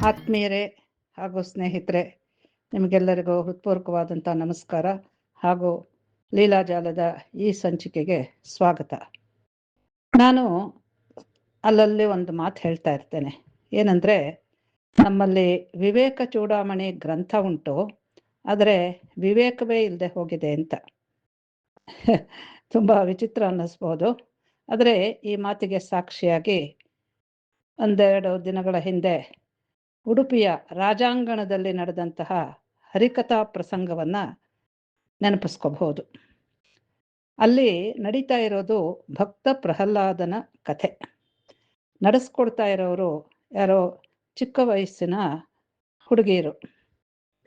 ಆತ್ಮೀಯರೇ ಹಾಗೂ ಸ್ನೇಹಿತರೆ, ನಿಮಗೆಲ್ಲರಿಗೂ ಹೃತ್ಪೂರ್ವಕವಾದಂಥ ನಮಸ್ಕಾರ ಹಾಗೂ ಲೀಲಾಜಾಲದ ಈ ಸಂಚಿಕೆಗೆ ಸ್ವಾಗತ. ನಾನು ಅಲ್ಲಲ್ಲಿ ಒಂದು ಮಾತು ಹೇಳ್ತಾ ಇರ್ತೇನೆ. ಏನಂದರೆ, ನಮ್ಮಲ್ಲಿ ವಿವೇಕ ಚೂಡಾಮಣಿ ಗ್ರಂಥ ಉಂಟು, ಆದರೆ ವಿವೇಕವೇ ಇಲ್ಲದೆ ಹೋಗಿದೆ ಅಂತ. ತುಂಬ ವಿಚಿತ್ರ ಅನ್ನಿಸ್ಬೋದು. ಆದರೆ ಈ ಮಾತಿಗೆ ಸಾಕ್ಷಿಯಾಗಿ ಒಂದೆರಡು ದಿನಗಳ ಹಿಂದೆ ಉಡುಪಿಯ ರಾಜಾಂಗಣದಲ್ಲಿ ನಡೆದಂತಹ ಹರಿಕಥಾ ಪ್ರಸಂಗವನ್ನು ನೆನಪಿಸ್ಕೋಬಹುದು. ಅಲ್ಲಿ ನಡೀತಾ ಇರೋದು ಭಕ್ತ ಪ್ರಹ್ಲಾದನ ಕಥೆ. ನಡೆಸ್ಕೊಡ್ತಾ ಇರೋರು ಯಾರೋ ಚಿಕ್ಕ ವಯಸ್ಸಿನ ಹುಡುಗಿಯರು.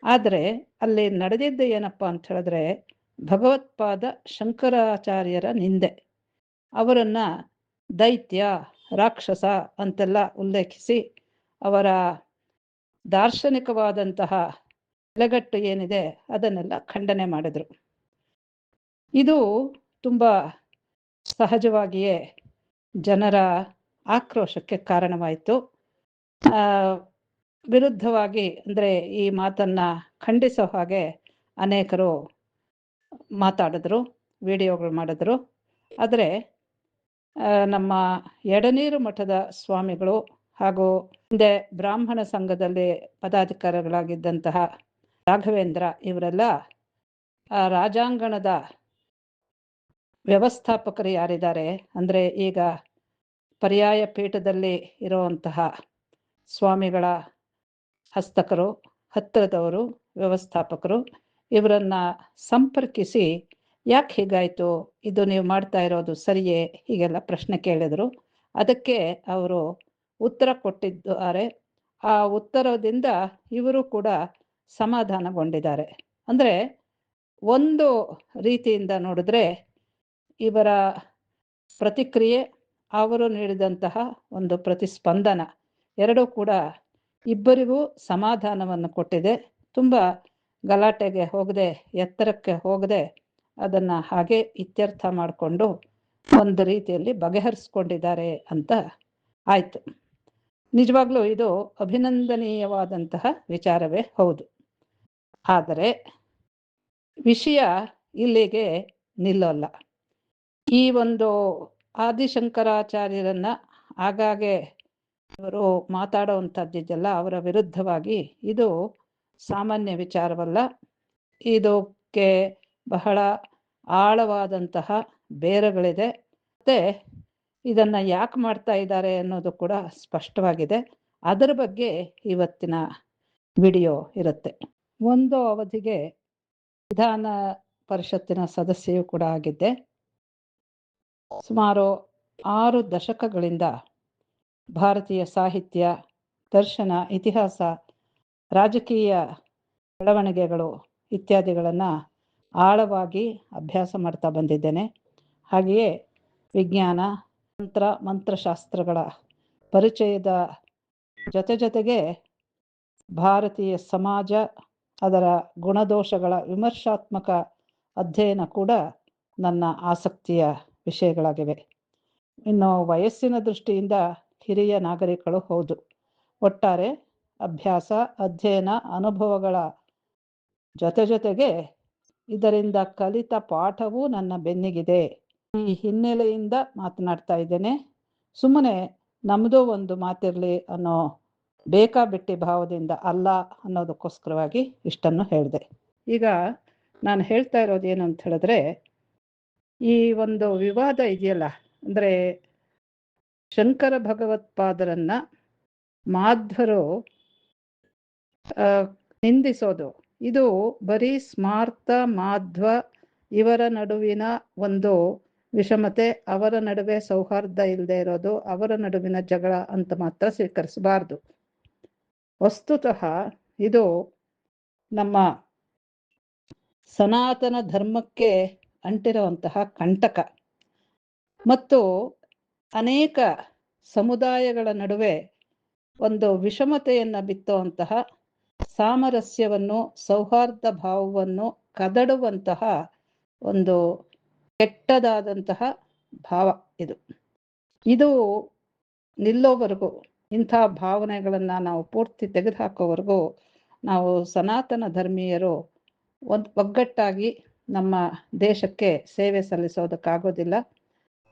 ಆದರೆ ಅಲ್ಲಿ ನಡೆದಿದ್ದು ಏನಪ್ಪ ಅಂತ ಹೇಳಿದ್ರೆ, ಭಗವತ್ಪಾದ ಶಂಕರಾಚಾರ್ಯರ ನಿಂದೆ. ಅವರನ್ನು ದೈತ್ಯ, ರಾಕ್ಷಸ ಅಂತೆಲ್ಲ ಉಲ್ಲೇಖಿಸಿ ಅವರ ದಾರ್ಶನಿಕವಾದಂತಹ ನೆಲೆಗಟ್ಟು ಏನಿದೆ ಅದನ್ನೆಲ್ಲ ಖಂಡನೆ ಮಾಡಿದರು. ಇದು ತುಂಬ ಸಹಜವಾಗಿಯೇ ಜನರ ಆಕ್ರೋಶಕ್ಕೆ ಕಾರಣವಾಯಿತು. ವಿರುದ್ಧವಾಗಿ ಅಂದರೆ ಈ ಮಾತನ್ನು ಖಂಡಿಸೋ ಹಾಗೆ ಅನೇಕರು ಮಾತಾಡಿದ್ರು, ವಿಡಿಯೋಗಳು ಮಾಡಿದ್ರು. ಆದರೆ ನಮ್ಮ ಎಡನೀರು ಮಠದ ಸ್ವಾಮಿಗಳು ಹಾಗೂ ಹಿಂದೆ ಬ್ರಾಹ್ಮಣ ಸಂಘದಲ್ಲಿ ಪದಾಧಿಕಾರಿಗಳಾಗಿದ್ದಂತಹ ರಾಘವೇಂದ್ರ ಇವರೆಲ್ಲ ರಾಜಾಂಗಣದ ವ್ಯವಸ್ಥಾಪಕರು ಯಾರಿದ್ದಾರೆ, ಅಂದರೆ ಈಗ ಪರ್ಯಾಯ ಪೀಠದಲ್ಲಿ ಇರುವಂತಹ ಸ್ವಾಮಿಗಳ ಹಸ್ತಕರು, ಹತ್ತಿರದವರು, ವ್ಯವಸ್ಥಾಪಕರು, ಇವರನ್ನು ಸಂಪರ್ಕಿಸಿ ಯಾಕೆ ಹೀಗಾಯಿತು, ಇದು ನೀವು ಮಾಡ್ತಾ ಇರೋದು ಸರಿಯೇ, ಹೀಗೆಲ್ಲ ಪ್ರಶ್ನೆ ಕೇಳಿದರು. ಅದಕ್ಕೆ ಅವರು ಉತ್ತರ ಕೊಟ್ಟಿದ್ದಾರೆ. ಆ ಉತ್ತರದಿಂದ ಇವರು ಕೂಡ ಸಮಾಧಾನಗೊಂಡಿದ್ದಾರೆ. ಅಂದರೆ ಒಂದು ರೀತಿಯಿಂದ ನೋಡಿದ್ರೆ ಇವರ ಪ್ರತಿಕ್ರಿಯೆ, ಅವರು ನೀಡಿದಂತಹ ಒಂದು ಪ್ರತಿಸ್ಪಂದನ ಎರಡೂ ಕೂಡ ಇಬ್ಬರಿಗೂ ಸಮಾಧಾನವನ್ನು ಕೊಟ್ಟಿದೆ. ತುಂಬ ಗಲಾಟೆಗೆ ಹೋಗದೆ, ಎತ್ತರಕ್ಕೆ ಹೋಗದೆ ಅದನ್ನು ಹಾಗೆ ಇತ್ಯರ್ಥ ಮಾಡಿಕೊಂಡು ಒಂದು ರೀತಿಯಲ್ಲಿ ಬಗೆಹರಿಸ್ಕೊಂಡಿದ್ದಾರೆ ಅಂತ ಆಯಿತು. ನಿಜವಾಗ್ಲೂ ಇದು ಅಭಿನಂದನೀಯವಾದಂತಹ ವಿಚಾರವೇ ಹೌದು. ಆದರೆ ವಿಷಯ ಇಲ್ಲಿಗೆ ನಿಲ್ಲೋಲ್ಲ. ಈ ಒಂದು ಆದಿಶಂಕರಾಚಾರ್ಯರನ್ನ ಆಗಾಗ್ಗೆ ಇವರು ಮಾತಾಡುವಂಥದ್ದಿದೆಯಲ್ಲ, ಅವರ ವಿರುದ್ಧವಾಗಿ ಇದು ಸಾಮಾನ್ಯ ವಿಚಾರವಲ್ಲ. ಇದಕ್ಕೆ ಬಹಳ ಆಳವಾದಂತಹ ಬೇರುಗಳಿದೆ. ಮತ್ತು ಇದನ್ನು ಯಾಕೆ ಮಾಡ್ತಾ ಇದ್ದಾರೆ ಅನ್ನೋದು ಕೂಡ ಸ್ಪಷ್ಟವಾಗಿದೆ. ಅದರ ಬಗ್ಗೆ ಇವತ್ತಿನ ವಿಡಿಯೋ ಇರುತ್ತೆ. ಒಂದು ಅವಧಿಗೆ ವಿಧಾನ ಪರಿಷತ್ತಿನ ಸದಸ್ಯೆಯೂ ಕೂಡ ಆಗಿದ್ದೆ. ಸುಮಾರು 6 ದಶಕಗಳಿಂದ ಭಾರತೀಯ ಸಾಹಿತ್ಯ, ದರ್ಶನ, ಇತಿಹಾಸ, ರಾಜಕೀಯ ಬೆಳವಣಿಗೆಗಳು ಇತ್ಯಾದಿಗಳನ್ನು ಆಳವಾಗಿ ಅಭ್ಯಾಸ ಮಾಡ್ತಾ ಬಂದಿದ್ದೇನೆ. ಹಾಗೆಯೇ ವಿಜ್ಞಾನ, ಮಂತ್ರಶಾಸ್ತ್ರಗಳ ಪರಿಚಯದ ಜೊತೆಗೆ ಭಾರತೀಯ ಸಮಾಜ, ಅದರ ಗುಣದೋಷಗಳ ವಿಮರ್ಶಾತ್ಮಕ ಅಧ್ಯಯನ ಕೂಡ ನನ್ನ ಆಸಕ್ತಿಯ ವಿಷಯಗಳಾಗಿವೆ. ಇನ್ನು ವಯಸ್ಸಿನ ದೃಷ್ಟಿಯಿಂದ ಹಿರಿಯ ನಾಗರಿಕರು ಹೌದು. ಒಟ್ಟಾರೆ ಅಭ್ಯಾಸ, ಅಧ್ಯಯನ, ಅನುಭವಗಳ ಜೊತೆಗೆ ಇದರಿಂದ ಕಲಿತ ಪಾಠವೂ ನನ್ನ ಬೆನ್ನಿಗಿದೆ. ಈ ಹಿನ್ನೆಲೆಯಿಂದ ಮಾತನಾಡ್ತಾ ಇದ್ದೇನೆ. ಸುಮ್ಮನೆ ನಮ್ಮದು ಒಂದು ಮಾತಿರಲಿ ಅನ್ನೋ ಬೇಕಾಬಿಟ್ಟಿ ಭಾವದಿಂದ ಅಲ್ಲ ಅನ್ನೋದಕ್ಕೋಸ್ಕರವಾಗಿ ಇಷ್ಟನ್ನು ಹೇಳಿದೆ. ಈಗ ನಾನು ಹೇಳ್ತಾ ಇರೋದು ಏನು ಅಂತ ಹೇಳಿದ್ರೆ, ಈ ಒಂದು ವಿವಾದ ಇದೆಯಲ್ಲ, ಅಂದರೆ ಶಂಕರ ಭಗವತ್ಪಾದರನ್ನ ಮಾಧ್ವರು ನಿಂದಿಸೋದು, ಇದು ಬರೀ ಸ್ಮಾರ್ತ ಮಾಧ್ವ ಇವರ ನಡುವಿನ ಒಂದು ವಿಷಮತೆ, ಅವರ ನಡುವೆ ಸೌಹಾರ್ದ ಇಲ್ಲದೆ ಇರೋದು, ಅವರ ನಡುವಿನ ಜಗಳ ಅಂತ ಮಾತ್ರ ಸ್ವೀಕರಿಸಬಾರ್ದು. ವಸ್ತುತಃ ಇದು ನಮ್ಮ ಸನಾತನ ಧರ್ಮಕ್ಕೆ ಅಂಟಿರುವಂತಹ ಕಂಟಕ ಮತ್ತು ಅನೇಕ ಸಮುದಾಯಗಳ ನಡುವೆ ಒಂದು ವಿಷಮತೆಯನ್ನು ಬಿತ್ತುವಂತಹ, ಸಾಮರಸ್ಯವನ್ನು, ಸೌಹಾರ್ದ ಭಾವವನ್ನು ಕದಡುವಂತಹ ಒಂದು ಕೆಟ್ಟದಾದಂತಹ ಭಾವ ಇದು ನಿಲ್ಲೋವರೆಗೂ ಇಂಥ ಭಾವನೆಗಳನ್ನು ನಾವು ಪೂರ್ತಿ ತೆಗೆದುಹಾಕೋವರೆಗೂ ನಾವು ಸನಾತನ ಧರ್ಮೀಯರು ಒಗ್ಗಟ್ಟಾಗಿ ನಮ್ಮ ದೇಶಕ್ಕೆ ಸೇವೆ ಸಲ್ಲಿಸೋದಕ್ಕಾಗೋದಿಲ್ಲ.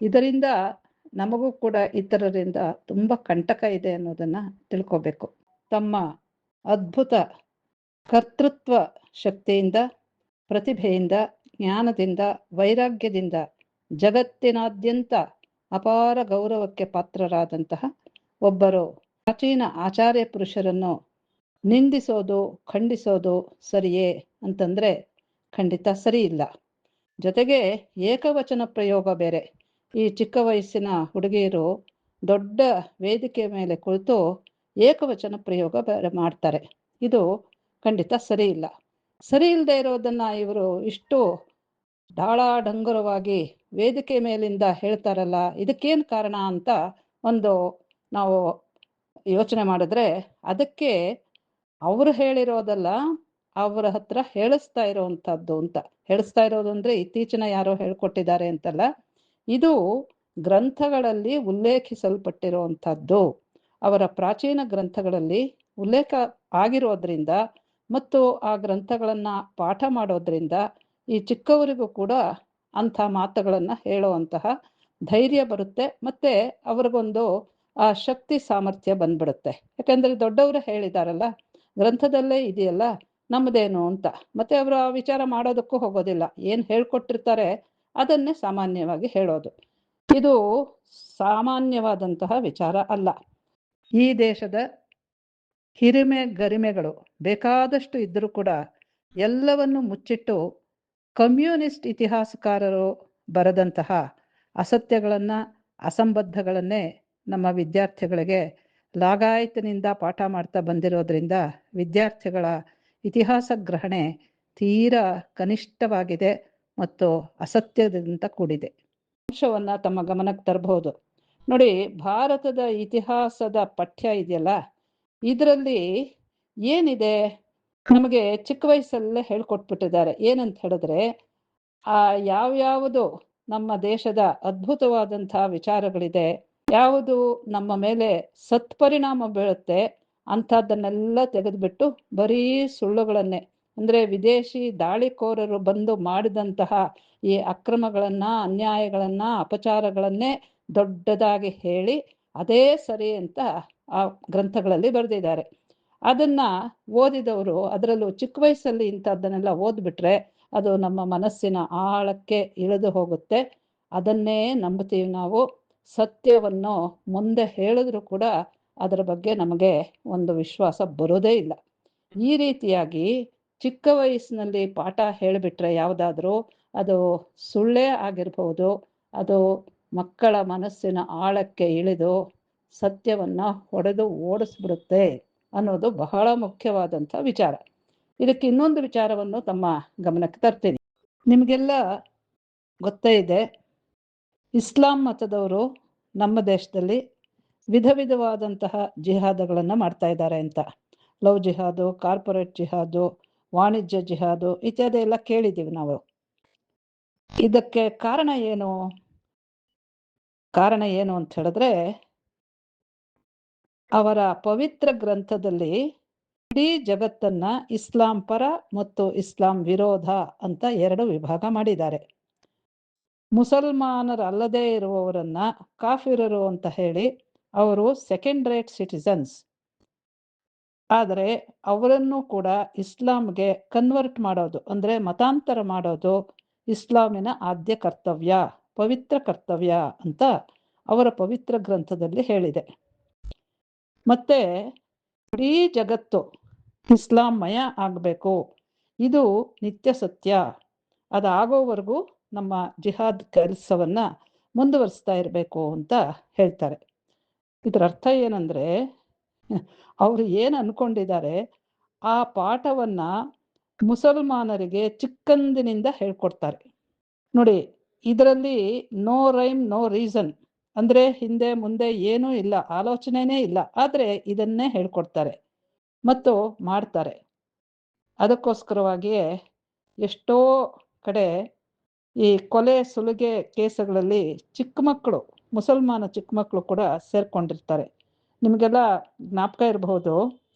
ಇದರಿಂದ ನಮಗೂ ಕೂಡ ಇತರರಿಂದ ತುಂಬ ಕಂಟಕ ಇದೆ ಅನ್ನೋದನ್ನು ತಿಳ್ಕೋಬೇಕು. ತಮ್ಮ ಅದ್ಭುತ ಕರ್ತೃತ್ವ ಶಕ್ತಿಯಿಂದ, ಪ್ರತಿಭೆಯಿಂದ, ಜ್ಞಾನದಿಂದ, ವೈರಾಗ್ಯದಿಂದ ಜಗತ್ತಿನಾದ್ಯಂತ ಅಪಾರ ಗೌರವಕ್ಕೆ ಪಾತ್ರರಾದಂತಹ ಒಬ್ಬರು ಪ್ರಾಚೀನ ಆಚಾರ್ಯ ಪುರುಷರನ್ನು ನಿಂದಿಸೋದು, ಖಂಡಿಸೋದು ಸರಿಯೇ ಅಂತಂದರೆ ಖಂಡಿತ ಸರಿ ಇಲ್ಲ. ಜೊತೆಗೆ ಏಕವಚನ ಪ್ರಯೋಗ ಬೇರೆ. ಈ ಚಿಕ್ಕ ವಯಸ್ಸಿನ ಹುಡುಗಿಯರು ದೊಡ್ಡ ವೇದಿಕೆ ಮೇಲೆ ಕುಳಿತು ಏಕವಚನ ಪ್ರಯೋಗ ಬೇರೆ ಮಾಡ್ತಾರೆ. ಇದು ಖಂಡಿತ ಸರಿ ಇಲ್ಲ. ಸರಿ ಇಲ್ಲದೆ ಇರೋದನ್ನು ಇವರು ಇಷ್ಟು ಡಾಳಾಡಂಗುರವಾಗಿ ವೇದಿಕೆ ಮೇಲಿಂದ ಹೇಳ್ತಾರಲ್ಲ, ಇದಕ್ಕೇನು ಕಾರಣ ಅಂತ ಒಂದು ನಾವು ಯೋಚನೆ ಮಾಡಿದ್ರೆ ಅದಕ್ಕೆ ಅವರು ಹೇಳಿರೋದಲ್ಲ, ಅವರ ಹತ್ರ ಹೇಳಿಸ್ತಾ ಇರೋವಂಥದ್ದು ಅಂತ. ಹೇಳಿಸ್ತಾ ಇರೋದು ಅಂದರೆ ಇತ್ತೀಚಿನ ಯಾರೋ ಹೇಳ್ಕೊಟ್ಟಿದ್ದಾರೆ ಅಂತಲ್ಲ, ಇದು ಗ್ರಂಥಗಳಲ್ಲಿ ಉಲ್ಲೇಖಿಸಲ್ಪಟ್ಟಿರುವಂಥದ್ದು. ಅವರ ಪ್ರಾಚೀನ ಗ್ರಂಥಗಳಲ್ಲಿ ಉಲ್ಲೇಖ ಆಗಿರೋದ್ರಿಂದ ಮತ್ತು ಆ ಗ್ರಂಥಗಳನ್ನು ಪಾಠ ಮಾಡೋದ್ರಿಂದ ಈ ಚಿಕ್ಕವರಿಗೂ ಕೂಡ ಅಂಥ ಮಾತುಗಳನ್ನು ಹೇಳುವಂತಹ ಧೈರ್ಯ ಬರುತ್ತೆ. ಮತ್ತು ಅವ್ರಿಗೊಂದು ಆ ಶಕ್ತಿ ಸಾಮರ್ಥ್ಯ ಬಂದ್ಬಿಡುತ್ತೆ. ಯಾಕೆಂದರೆ ದೊಡ್ಡವರು ಹೇಳಿದಾರಲ್ಲ, ಗ್ರಂಥದಲ್ಲೇ ಇದೆಯಲ್ಲ, ನಮ್ಮದೇನು ಅಂತ. ಮತ್ತು ಅವರು ಆ ವಿಚಾರ ಮಾಡೋದಕ್ಕೂ ಹೋಗೋದಿಲ್ಲ. ಏನು ಹೇಳ್ಕೊಟ್ಟಿರ್ತಾರೆ ಅದನ್ನೇ ಸಾಮಾನ್ಯವಾಗಿ ಹೇಳೋದು. ಇದು ಸಾಮಾನ್ಯವಾದಂತಹ ವಿಚಾರ ಅಲ್ಲ. ಈ ದೇಶದ ಹಿರಿಮೆ ಗರಿಮೆಗಳು ಬೇಕಾದಷ್ಟು ಇದ್ದರೂ ಕೂಡ ಎಲ್ಲವನ್ನು ಮುಚ್ಚಿಟ್ಟು ಕಮ್ಯುನಿಸ್ಟ್ ಇತಿಹಾಸಕಾರರು ಬರೆದಂತಹ ಅಸತ್ಯಗಳನ್ನು, ಅಸಂಬದ್ಧಗಳನ್ನೇ ನಮ್ಮ ವಿದ್ಯಾರ್ಥಿಗಳಿಗೆ ಲಾಗಾಯತಿನಿಂದ ಪಾಠ ಮಾಡ್ತಾ ಬಂದಿರೋದ್ರಿಂದ ವಿದ್ಯಾರ್ಥಿಗಳ ಇತಿಹಾಸ ಗ್ರಹಣೆ ತೀರಾ ಕನಿಷ್ಠವಾಗಿದೆ ಮತ್ತು ಅಸತ್ಯದಿಂದ ಕೂಡಿದೆ. ಅಂಶವನ್ನು ತಮ್ಮ ಗಮನಕ್ಕೆ ತರಬಹುದು. ನೋಡಿ, ಭಾರತದ ಇತಿಹಾಸದ ಪಠ್ಯ ಇದೆಯಲ್ಲ, ಇದರಲ್ಲಿ ಏನಿದೆ ನಮಗೆ ಚಿಕ್ಕ ವಯಸ್ಸಲ್ಲೇ ಹೇಳ್ಕೊಟ್ಬಿಟ್ಟಿದ್ದಾರೆ. ಏನಂತ ಹೇಳಿದ್ರೆ, ಯಾವ್ಯಾವುದು ನಮ್ಮ ದೇಶದ ಅದ್ಭುತವಾದಂಥ ವಿಚಾರಗಳಿದೆ, ಯಾವುದು ನಮ್ಮ ಮೇಲೆ ಸತ್ಪರಿಣಾಮ ಬೀಳುತ್ತೆ ಅಂಥದ್ದನ್ನೆಲ್ಲ ತೆಗೆದುಬಿಟ್ಟು ಬರೀ ಸುಳ್ಳುಗಳನ್ನೇ, ಅಂದರೆ ವಿದೇಶಿ ದಾಳಿಕೋರರು ಬಂದು ಮಾಡಿದಂತಹ ಈ ಅಕ್ರಮಗಳನ್ನು, ಅನ್ಯಾಯಗಳನ್ನು, ಅಪಚಾರಗಳನ್ನೇ ದೊಡ್ಡದಾಗಿ ಹೇಳಿ ಅದೇ ಸರಿ ಅಂತ ಆ ಗ್ರಂಥಗಳಲ್ಲಿ ಬರೆದಿದ್ದಾರೆ. ಅದನ್ನು ಓದಿದವರು, ಅದರಲ್ಲೂ ಚಿಕ್ಕ ವಯಸ್ಸಲ್ಲಿ ಇಂಥದ್ದನ್ನೆಲ್ಲ ಓದ್ಬಿಟ್ರೆ ಅದು ನಮ್ಮ ಮನಸ್ಸಿನ ಆಳಕ್ಕೆ ಇಳಿದು ಹೋಗುತ್ತೆ. ಅದನ್ನೇ ನಂಬ್ತೀವಿ ನಾವು. ಸತ್ಯವನ್ನು ಮುಂದೆ ಹೇಳಿದ್ರೂ ಕೂಡ ಅದರ ಬಗ್ಗೆ ನಮಗೆ ಒಂದು ವಿಶ್ವಾಸ ಬರೋದೇ ಇಲ್ಲ. ಈ ರೀತಿಯಾಗಿ ಚಿಕ್ಕ ವಯಸ್ಸಿನಲ್ಲಿ ಪಾಠ ಹೇಳಿಬಿಟ್ರೆ ಯಾವುದಾದ್ರೂ ಅದು ಸುಳ್ಳೇ ಆಗಿರ್ಬೋದು, ಅದು ಮಕ್ಕಳ ಮನಸ್ಸಿನ ಆಳಕ್ಕೆ ಇಳಿದು ಸತ್ಯವನ್ನು ಹೊಡೆದು ಓಡಿಸ್ಬಿಡುತ್ತೆ ಅನ್ನೋದು ಬಹಳ ಮುಖ್ಯವಾದಂಥ ವಿಚಾರ. ಇದಕ್ಕೆ ಇನ್ನೊಂದು ವಿಚಾರವನ್ನು ತಮ್ಮ ಗಮನಕ್ಕೆ ತರ್ತೀನಿ. ನಿಮಗೆಲ್ಲ ಗೊತ್ತೇ ಇದೆ, ಇಸ್ಲಾಂ ಮತದವರು ನಮ್ಮ ದೇಶದಲ್ಲಿ ವಿಧ ವಿಧವಾದಂತಹ ಜಿಹಾದಗಳನ್ನು ಮಾಡ್ತಾ ಇದ್ದಾರೆ ಅಂತ. ಲವ್ ಜಿಹಾದು, ಕಾರ್ಪೊರೇಟ್ ಜಿಹಾದು, ವಾಣಿಜ್ಯ ಜಿಹಾದು ಇತ್ಯಾದಿ ಎಲ್ಲ ಕೇಳಿದ್ದೀವಿ ನಾವು. ಇದಕ್ಕೆ ಕಾರಣ ಏನು ಅಂತ ಹೇಳಿದ್ರೆ, ಅವರ ಪವಿತ್ರ ಗ್ರಂಥದಲ್ಲಿ ಇಡೀ ಜಗತ್ತನ್ನ ಇಸ್ಲಾಂ ಪರ ಮತ್ತು ಇಸ್ಲಾಂ ವಿರೋಧ ಅಂತ ಎರಡು ವಿಭಾಗ ಮಾಡಿದ್ದಾರೆ. ಮುಸಲ್ಮಾನರಲ್ಲದೇ ಇರುವವರನ್ನ ಕಾಫಿರರು ಅಂತ ಹೇಳಿ ಅವರು ಸೆಕೆಂಡ್ ರೇಟ್ ಸಿಟಿಸನ್ಸ್. ಆದರೆ ಅವರನ್ನು ಕೂಡ ಇಸ್ಲಾಂಗೆ ಕನ್ವರ್ಟ್ ಮಾಡೋದು, ಅಂದರೆ ಮತಾಂತರ ಮಾಡೋದು ಇಸ್ಲಾಮಿನ ಆದ್ಯ ಕರ್ತವ್ಯ, ಪವಿತ್ರ ಕರ್ತವ್ಯ ಅಂತ ಅವರ ಪವಿತ್ರ ಗ್ರಂಥದಲ್ಲಿ ಹೇಳಿದೆ. ಮತ್ತೆ ಇಡೀ ಜಗತ್ತು ಇಸ್ಲಾಂಮಯ ಆಗಬೇಕು, ಇದು ನಿತ್ಯ ಸತ್ಯ. ಅದಾಗೋವರೆಗೂ ನಮ್ಮ ಜಿಹಾದ್ ಕೆಲಸವನ್ನು ಮುಂದುವರಿಸ್ತಾ ಇರಬೇಕು ಅಂತ ಹೇಳ್ತಾರೆ. ಇದರ ಅರ್ಥ ಏನಂದರೆ, ಅವರು ಏನು ಅಂದ್ಕೊಂಡಿದ್ದಾರೆ, ಆ ಪಾಠವನ್ನು ಮುಸಲ್ಮಾನರಿಗೆ ಚಿಕ್ಕಂದಿನಿಂದ ಹೇಳ್ಕೊಡ್ತಾರೆ. ನೋಡಿ, ಇದರಲ್ಲಿ ನೋ ರೈಮ್ ನೋ ರೀಸನ್, ಅಂದರೆ ಹಿಂದೆ ಮುಂದೆ ಏನೂ ಇಲ್ಲ, ಆಲೋಚನೆನೇ ಇಲ್ಲ, ಆದರೆ ಇದನ್ನೇ ಹೇಳ್ಕೊಡ್ತಾರೆ ಮತ್ತು ಮಾಡ್ತಾರೆ. ಅದಕ್ಕೋಸ್ಕರವಾಗಿಯೇ ಎಷ್ಟೋ ಕಡೆ ಈ ಕೊಲೆ ಸುಲಿಗೆ ಕೇಸುಗಳಲ್ಲಿ ಚಿಕ್ಕ ಮಕ್ಕಳು, ಮುಸಲ್ಮಾನ ಚಿಕ್ಕ ಮಕ್ಕಳು ಕೂಡ ಸೇರ್ಕೊಂಡಿರ್ತಾರೆ. ನಿಮಗೆಲ್ಲ ಜ್ಞಾಪಕ ಇರಬಹುದು,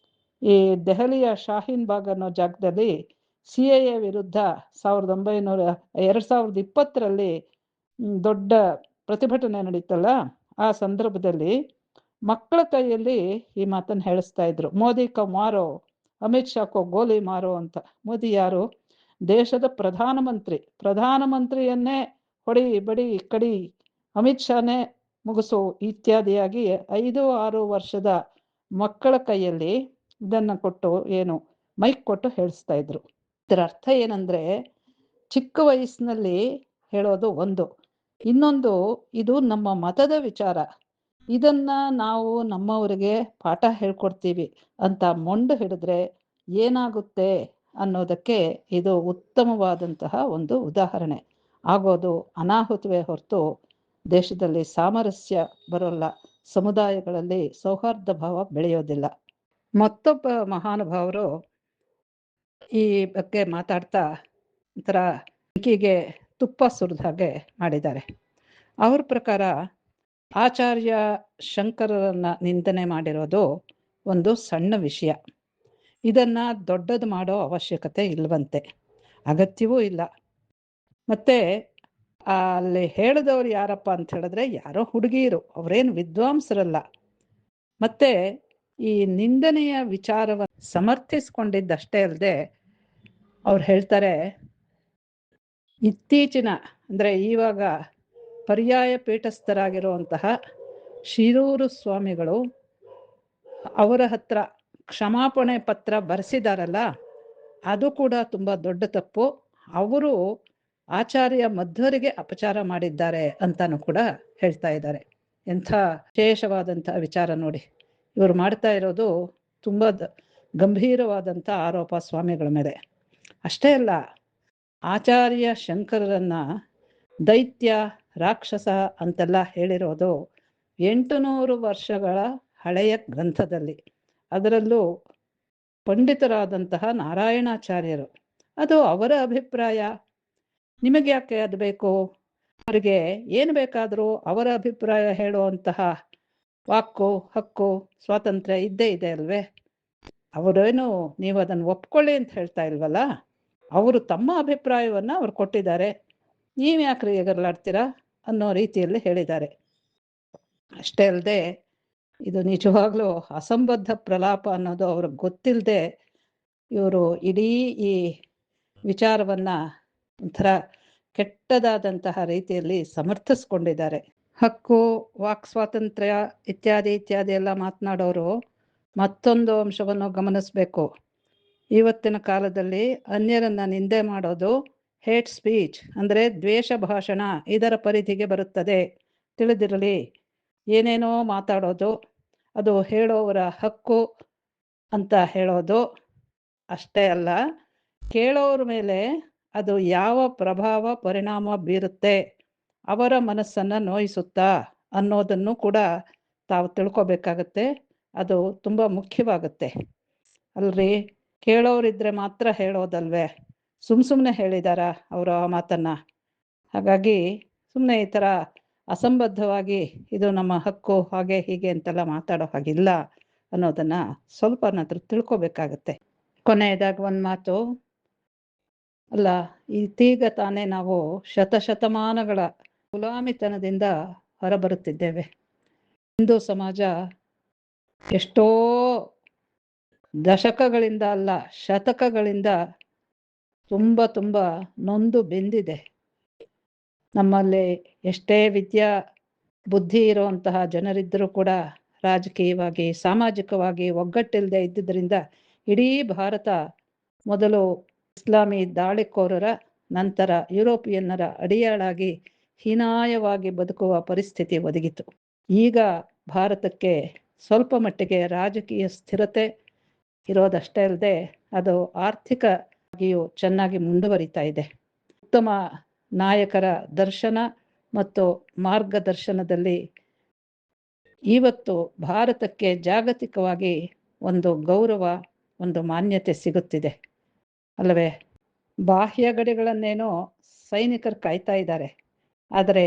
ಈ ದೆಹಲಿಯ ಶಾಹೀನ್ ಬಾಗ್ ಅನ್ನೋ ಜಾಗದಲ್ಲಿ CAA ವಿರುದ್ಧ 2020ರಲ್ಲಿ ದೊಡ್ಡ ಪ್ರತಿಭಟನೆ ನಡೀತಲ್ಲ, ಆ ಸಂದರ್ಭದಲ್ಲಿ ಮಕ್ಕಳ ಕೈಯಲ್ಲಿ ಈ ಮಾತನ್ನು ಹೇಳಿಸ್ತಾ ಇದ್ರು, ಮೋದಿ ಕೋ ಮಾರೋ, ಅಮಿತ್ ಶಾ ಕೋ ಗೋಲಿ ಮಾರೋ ಅಂತ. ಮೋದಿ ಯಾರು? ದೇಶದ ಪ್ರಧಾನಮಂತ್ರಿಯನ್ನೇ ಹೊಡಿ ಬಡಿ ಕಡಿ, ಅಮಿತ್ ಶಾನೇ ಮುಗಿಸು ಇತ್ಯಾದಿಯಾಗಿ 5-6 ವರ್ಷದ ಮಕ್ಕಳ ಕೈಯಲ್ಲಿ ಇದನ್ನು ಕೊಟ್ಟು, ಏನು ಮೈಕ್ ಕೊಟ್ಟು ಹೇಳಿಸ್ತಾ ಇದ್ರು. ಇದರ ಅರ್ಥ ಏನಂದ್ರೆ, ಚಿಕ್ಕ ವಯಸ್ಸಿನಲ್ಲಿ ಹೇಳೋದು ಒಂದು, ಇನ್ನೊಂದು ಇದು ನಮ್ಮ ಮತದ ವಿಚಾರ, ಇದನ್ನ ನಾವು ನಮ್ಮವರಿಗೆ ಪಾಠ ಹೇಳ್ಕೊಡ್ತೀವಿ ಅಂತ ಮೊಂಡು ಹಿಡಿದ್ರೆ ಏನಾಗುತ್ತೆ ಅನ್ನೋದಕ್ಕೆ ಇದು ಉತ್ತಮವಾದಂತಹ ಒಂದು ಉದಾಹರಣೆ. ಆಗೋದು ಅನಾಹುತವೇ ಹೊರತು ದೇಶದಲ್ಲಿ ಸಾಮರಸ್ಯ ಬರೋಲ್ಲ, ಸಮುದಾಯಗಳಲ್ಲಿ ಸೌಹಾರ್ದ ಭಾವ ಬೆಳೆಯೋದಿಲ್ಲ. ಮತ್ತೊಬ್ಬ ಮಹಾನುಭಾವರು ಈ ಬಗ್ಗೆ ಮಾತಾಡ್ತಾ ಒಂಥರ ಬೆಂಕಿಗೆ ತುಪ್ಪ ಸುರಿದ ಹಾಗೆ ಮಾಡಿದ್ದಾರೆ. ಅವ್ರ ಪ್ರಕಾರ ಆಚಾರ್ಯ ಶಂಕರರನ್ನ ನಿಂದನೆ ಮಾಡಿರೋದು ಒಂದು ಸಣ್ಣ ವಿಷಯ, ಇದನ್ನ ದೊಡ್ಡದು ಮಾಡೋ ಅವಶ್ಯಕತೆ ಇಲ್ವಂತೆ, ಅಗತ್ಯವೂ ಇಲ್ಲ. ಮತ್ತೆ ಅಲ್ಲಿ ಹೇಳಿದವ್ರು ಯಾರಪ್ಪ ಅಂತ ಹೇಳಿದ್ರೆ ಯಾರೋ ಹುಡುಗಿಯರು, ಅವರೇನು ವಿದ್ವಾಂಸರಲ್ಲ. ಮತ್ತೆ ಈ ನಿಂದನೆಯ ವಿಚಾರವನ್ನು ಸಮರ್ಥಿಸ್ಕೊಂಡಿದ್ದಷ್ಟೇ ಅಲ್ಲದೆ ಅವ್ರು ಹೇಳ್ತಾರೆ, ಇತ್ತೀಚಿನ ಅಂದರೆ ಇವಾಗ ಪರ್ಯಾಯ ಪೀಠಸ್ಥರಾಗಿರುವಂತಹ ಶಿರೂರು ಸ್ವಾಮಿಗಳು ಅವರ ಹತ್ರ ಕ್ಷಮಾಪಣೆ ಪತ್ರ ಬರೆಸಿದಾರಲ್ಲ, ಅದು ಕೂಡ ತುಂಬ ದೊಡ್ಡ ತಪ್ಪು. ಅವರು ಆಚಾರ್ಯ ಮಧ್ವರಿಗೆ ಅಪಚಾರ ಮಾಡಿದ್ದಾರೆ ಅಂತಾನು ಕೂಡ ಹೇಳ್ತಾ ಇದ್ದಾರೆ. ಎಂಥ ವಿಶೇಷವಾದಂಥ ವಿಚಾರ ನೋಡಿ. ಇವರು ಮಾಡ್ತಾ ಇರೋದು ತುಂಬ ಗಂಭೀರವಾದಂಥ ಆರೋಪ ಸ್ವಾಮಿಗಳ ಮೇಲೆ. ಅಷ್ಟೇ ಅಲ್ಲ, ಆಚಾರ್ಯ ಶಂಕರರನ್ನ ದೈತ್ಯ ರಾಕ್ಷಸ ಅಂತೆಲ್ಲ ಹೇಳಿರೋದು 800 ವರ್ಷಗಳ ಹಳೆಯ ಗ್ರಂಥದಲ್ಲಿ, ಅದರಲ್ಲೂ ಪಂಡಿತರಾದಂತಹ ನಾರಾಯಣಾಚಾರ್ಯರು. ಅದು ಅವರ ಅಭಿಪ್ರಾಯ, ನಿಮಗೆ ಯಾಕೆ ಅದು ಬೇಕು? ಅವರಿಗೆ ಏನು ಬೇಕಾದರೂ ಅವರ ಅಭಿಪ್ರಾಯ ಹೇಳುವಂತಹ ವಾಕ್ಕು ಹಕ್ಕು ಸ್ವಾತಂತ್ರ್ಯ ಇದ್ದೇ ಇದೆ ಅಲ್ವೇ? ಅವರೇನು ನೀವು ಅದನ್ನು ಒಪ್ಕೊಳ್ಳಿ ಅಂತ ಹೇಳ್ತಾ ಇಲ್ವಲ್ಲ, ಅವರು ತಮ್ಮ ಅಭಿಪ್ರಾಯವನ್ನು ಅವ್ರು ಕೊಟ್ಟಿದ್ದಾರೆ, ನೀವು ಯಾಕ್ರಿ ಎಗರ್ಲಾಡ್ತೀರಾ ಅನ್ನೋ ರೀತಿಯಲ್ಲಿ ಹೇಳಿದ್ದಾರೆ. ಅಷ್ಟೇ ಅಲ್ಲದೆ ಇದು ನಿಜವಾಗ್ಲೂ ಅಸಂಬದ್ಧ ಪ್ರಲಾಪ ಅನ್ನೋದು ಅವ್ರಿಗೆ ಗೊತ್ತಿಲ್ಲದೆ ಇವರು ಇಡೀ ಈ ವಿಚಾರವನ್ನ ಒಂಥರ ಕೆಟ್ಟದಾದಂತಹ ರೀತಿಯಲ್ಲಿ ಸಮರ್ಥಿಸ್ಕೊಂಡಿದ್ದಾರೆ. ಹಕ್ಕು ವಾಕ್ ಸ್ವಾತಂತ್ರ್ಯ ಇತ್ಯಾದಿ ಇತ್ಯಾದಿ ಎಲ್ಲ ಮಾತನಾಡೋರು ಮತ್ತೊಂದು ಅಂಶವನ್ನು ಗಮನಿಸಬೇಕು. ಇವತ್ತಿನ ಕಾಲದಲ್ಲಿ ಅನ್ಯರನ್ನ ನಿಂದೆ ಮಾಡೋದು ಹೇಟ್ ಸ್ಪೀಚ್ ಅಂದರೆ ದ್ವೇಷ ಭಾಷಣ, ಇದರ ಪರಿಧಿಗೆ ಬರುತ್ತದೆ, ತಿಳಿದಿರಲಿ. ಏನೇನೋ ಮಾತಾಡೋದು, ಅದು ಹೇಳೋವರ ಹಕ್ಕು ಅಂತ ಹೇಳೋದು ಅಷ್ಟೇ ಅಲ್ಲ, ಕೇಳೋರ ಮೇಲೆ ಅದು ಯಾವ ಪ್ರಭಾವ ಪರಿಣಾಮ ಬೀರುತ್ತೆ, ಅವರ ಮನಸ್ಸನ್ನು ನೋಯಿಸುತ್ತಾ ಅನ್ನೋದನ್ನು ಕೂಡ ತಾವು ತಿಳ್ಕೊಬೇಕಾಗತ್ತೆ. ಅದು ತುಂಬ ಮುಖ್ಯವಾಗುತ್ತೆ ಅಲ್ರಿ. ಕೇಳೋರಿದ್ರೆ ಮಾತ್ರ ಹೇಳೋದಲ್ವೇ, ಸುಮ್ಮನೆ ಹೇಳಿದಾರ ಅವರು ಆ ಮಾತನ್ನು? ಹಾಗಾಗಿ ಸುಮ್ಮನೆ ಈ ಥರ ಅಸಂಬದ್ಧವಾಗಿ ಇದು ನಮ್ಮ ಹಕ್ಕು ಹಾಗೆ ಹೀಗೆ ಅಂತೆಲ್ಲ ಮಾತಾಡೋ ಹಾಗಿಲ್ಲ ಅನ್ನೋದನ್ನು ಸ್ವಲ್ಪನಾದ್ರೂ ತಿಳ್ಕೊಬೇಕಾಗತ್ತೆ. ಕೊನೆಯದಾಗಿ ಒಂದು ಮಾತು, ಅಲ್ಲ ಇದೀಗ ತಾನೇ ನಾವು ಶತಶತಮಾನಗಳ ಗುಲಾಮಿತನದಿಂದ ಹೊರಬರುತ್ತಿದ್ದೇವೆ. ಹಿಂದೂ ಸಮಾಜ ಎಷ್ಟೋ ದಶಕಗಳಿಂದ ಅಲ್ಲ ಶತಕಗಳಿಂದ ತುಂಬ ನೊಂದು ಬೆಂದಿದೆ. ನಮ್ಮಲ್ಲಿ ಎಷ್ಟೇ ವಿದ್ಯಾ ಬುದ್ಧಿ ಇರುವಂತಹ ಜನರಿದ್ದರೂ ಕೂಡ ರಾಜಕೀಯವಾಗಿ ಸಾಮಾಜಿಕವಾಗಿ ಒಗ್ಗಟ್ಟಿಲ್ಲದೆ ಇದ್ದುದರಿಂದ ಇಡೀ ಭಾರತ ಮೊದಲು ಇಸ್ಲಾಮಿ ದಾಳಿಕೋರರ ನಂತರ ಯುರೋಪಿಯನ್ನರ ಅಡಿಯಾಳಾಗಿ ಹೀನಾಯವಾಗಿ ಬದುಕುವ ಪರಿಸ್ಥಿತಿ ಒದಗಿತು. ಈಗ ಭಾರತಕ್ಕೆ ಸ್ವಲ್ಪ ಮಟ್ಟಿಗೆ ರಾಜಕೀಯ ಸ್ಥಿರತೆ ಇರೋದಷ್ಟೇ ಅಲ್ಲದೆ ಅದು ಆರ್ಥಿಕವಾಗಿಯೂ ಚೆನ್ನಾಗಿ ಮುಂದುವರಿತಾ ಇದೆ. ಉತ್ತಮ ನಾಯಕರ ದರ್ಶನ ಮತ್ತು ಮಾರ್ಗದರ್ಶನದಲ್ಲಿ ಇವತ್ತು ಭಾರತಕ್ಕೆ ಜಾಗತಿಕವಾಗಿ ಒಂದು ಗೌರವ, ಒಂದು ಮಾನ್ಯತೆ ಸಿಗುತ್ತಿದೆ ಅಲ್ಲವೇ? ಬಾಹ್ಯ ಗಡಿಗಳನ್ನೇನೋ ಸೈನಿಕರು ಕಾಯ್ತಾ ಇದ್ದಾರೆ, ಆದರೆ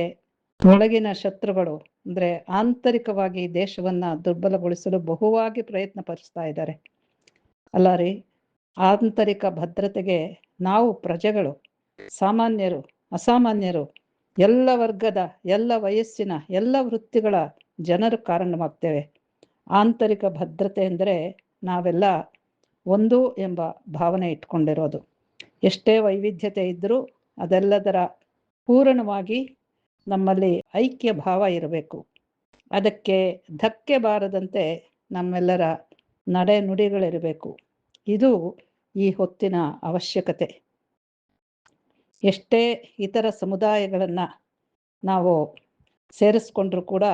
ಒಳಗಿನ ಶತ್ರುಗಳು ಅಂದರೆ ಆಂತರಿಕವಾಗಿ ದೇಶವನ್ನು ದುರ್ಬಲಗೊಳಿಸಲು ಬಹುವಾಗಿ ಪ್ರಯತ್ನ ಪಡಿಸ್ತಾ ಇದ್ದಾರೆ. ಅಲ್ಲ ರೀ, ಆಂತರಿಕ ಭದ್ರತೆಗೆ ನಾವು ಪ್ರಜೆಗಳು, ಸಾಮಾನ್ಯರು, ಅಸಾಮಾನ್ಯರು, ಎಲ್ಲ ವರ್ಗದ, ಎಲ್ಲ ವಯಸ್ಸಿನ, ಎಲ್ಲ ವೃತ್ತಿಗಳ ಜನರು ಕಾರಣವಾಗ್ತೇವೆ. ಆಂತರಿಕ ಭದ್ರತೆ ಎಂದರೆ ನಾವೆಲ್ಲ ಒಂದು ಎಂಬ ಭಾವನೆ ಇಟ್ಕೊಂಡಿರೋದು. ಎಷ್ಟೇ ವೈವಿಧ್ಯತೆ ಇದ್ದರೂ ಅದೆಲ್ಲದರ ಪೂರ್ಣವಾಗಿ ನಮ್ಮಲ್ಲಿ ಐಕ್ಯ ಭಾವ ಇರಬೇಕು. ಅದಕ್ಕೆ ಧಕ್ಕೆ ಬಾರದಂತೆ ನಮ್ಮೆಲ್ಲರ ನಡೆ ನುಡಿಗಳಿರಬೇಕು. ಇದು ಈ ಹೊತ್ತಿನ ಅವಶ್ಯಕತೆ. ಎಷ್ಟೇ ಇತರ ಸಮುದಾಯಗಳನ್ನು ನಾವು ಸೇರಿಸ್ಕೊಂಡ್ರೂ ಕೂಡ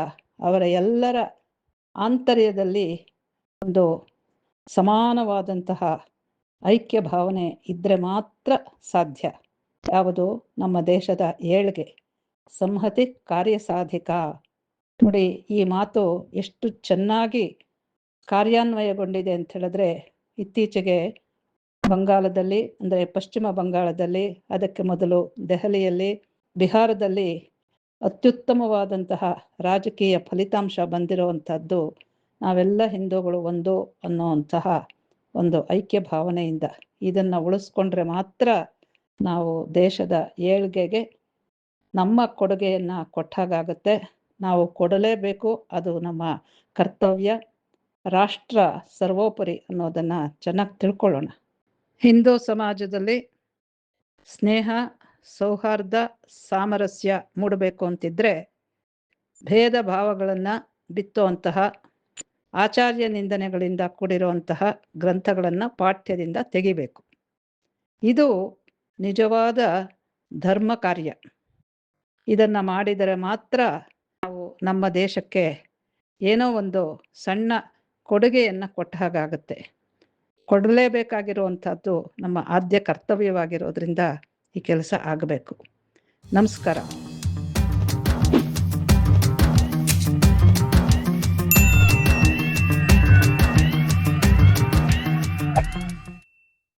ಅವರ ಎಲ್ಲರ ಆಂತರ್ಯದಲ್ಲಿ ಒಂದು ಸಮಾನವಾದಂತಹ ಐಕ್ಯ ಭಾವನೆ ಇದ್ದರೆ ಮಾತ್ರ ಸಾಧ್ಯ. ಯಾವುದು? ನಮ್ಮ ದೇಶದ ಏಳ್ಗೆ, ಸಂಹತಿ ಕಾರ್ಯಸಾಧಿಕ. ನೋಡಿ, ಈ ಮಾತು ಎಷ್ಟು ಚೆನ್ನಾಗಿ ಕಾರ್ಯಾನ್ವಯಗೊಂಡಿದೆ ಅಂತ ಹೇಳಿದ್ರೆ, ಇತ್ತೀಚೆಗೆ ಬಂಗಾಳದಲ್ಲಿ, ಅಂದರೆ ಪಶ್ಚಿಮ ಬಂಗಾಳದಲ್ಲಿ, ಅದಕ್ಕೆ ಮೊದಲು ದೆಹಲಿಯಲ್ಲಿ, ಬಿಹಾರದಲ್ಲಿ ಅತ್ಯುತ್ತಮವಾದಂತಹ ರಾಜಕೀಯ ಫಲಿತಾಂಶ ಬಂದಿರುವಂಥದ್ದು ನಾವೆಲ್ಲ ಹಿಂದೂಗಳು ಒಂದು ಅನ್ನುವಂತಹ ಒಂದು ಐಕ್ಯ ಭಾವನೆಯಿಂದ. ಇದನ್ನು ಉಳಿಸ್ಕೊಂಡ್ರೆ ಮಾತ್ರ ನಾವು ದೇಶದ ಏಳ್ಗೆಗೆ ನಮ್ಮ ಕೊಡುಗೆಯನ್ನು ಕೊಟ್ಟಾಗುತ್ತೆ. ನಾವು ಕೊಡಲೇಬೇಕು, ಅದು ನಮ್ಮ ಕರ್ತವ್ಯ. ರಾಷ್ಟ್ರ ಸರ್ವೋಪರಿ ಅನ್ನೋದನ್ನು ಚೆನ್ನಾಗಿ ತಿಳ್ಕೊಳ್ಳೋಣ. ಹಿಂದೂ ಸಮಾಜದಲ್ಲಿ ಸ್ನೇಹ, ಸೌಹಾರ್ದ, ಸಾಮರಸ್ಯ ಮೂಡಬೇಕು ಅಂತಿದ್ರೆ ಭೇದ ಭಾವಗಳನ್ನು ಬಿತ್ತುವಂತಹ, ಆಚಾರ್ಯ ನಿಂದನೆಗಳಿಂದ ಕೂಡಿರುವಂತಹ ಗ್ರಂಥಗಳನ್ನು ಪಾಠ್ಯದಿಂದ ತೆಗಿಬೇಕು. ಇದು ನಿಜವಾದ ಧರ್ಮ ಕಾರ್ಯ. ಇದನ್ನು ಮಾಡಿದರೆ ಮಾತ್ರ ನಾವು ನಮ್ಮ ದೇಶಕ್ಕೆ ಏನೋ ಒಂದು ಸಣ್ಣ ಕೊಡುಗೆಯನ್ನು ಕೊಟ್ಟ ಹಾಗಾಗುತ್ತೆ. ಕೊಡಲೇಬೇಕಾಗಿರುವಂಥದ್ದು ನಮ್ಮ ಆದ್ಯ ಕರ್ತವ್ಯವಾಗಿರೋದ್ರಿಂದ ಈ ಕೆಲಸ ಆಗಬೇಕು. ನಮಸ್ಕಾರ.